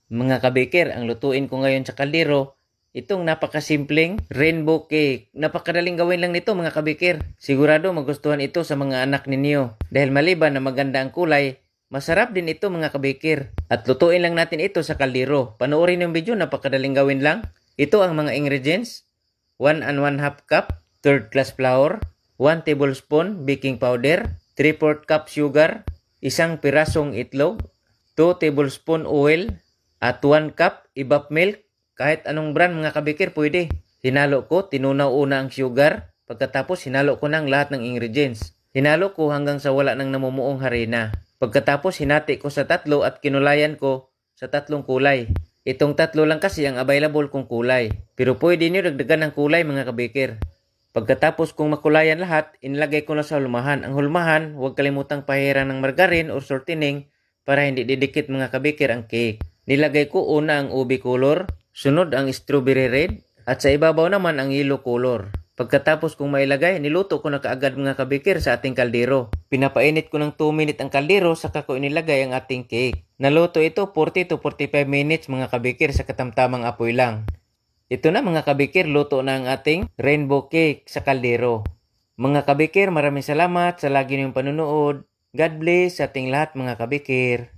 Mga kabikir, ang lutuin ko ngayon sa kaldero, itong napakasimpleng rainbow cake. Napakadaling gawin lang nito mga kabikir. Sigurado magustuhan ito sa mga anak ninyo. Dahil maliban na maganda ang kulay, masarap din ito mga kabikir. At lutuin lang natin ito sa kaldero. Panoorin yung video, napakadaling gawin lang. Ito ang mga ingredients. 1 and 1/2 cup third class flour, 1 tablespoon baking powder, 3/4 cup sugar, isang pirasong itlog, 2 tablespoon oil, at 1 cup evap milk. Kahit anong brand mga kabikir pwede. Hinalo ko, tinunaw una ang sugar. Pagkatapos hinalo ko ng lahat ng ingredients. Hinalo ko hanggang sa wala nang namumuong harina. Pagkatapos hinati ko sa tatlo at kinulayan ko sa tatlong kulay. Itong tatlo lang kasi ang available kong kulay. Pero pwede nyo dagdagan ng kulay mga kabikir. Pagkatapos kong makulayan lahat, inilagay ko na sa hulmahan. Ang hulmahan, huwag kalimutang pahiran ng margarine or shortening para hindi didikit mga kabikir ang cake. Nilagay ko una ang ube color, sunod ang strawberry red, at sa ibabaw naman ang yellow color. Pagkatapos kong mailagay, niluto ko na kaagad mga kabikir sa ating kaldero. Pinapainit ko ng 2 minutes ang kaldero saka ko inilagay ang ating cake. Naluto ito 40 to 45 minutes mga kabikir sa katamtamang apoy lang. Ito na mga kabikir, luto na ang ating rainbow cake sa kaldero. Mga kabikir, maraming salamat sa lagi niyong panunood. God bless sa ating lahat mga kabikir.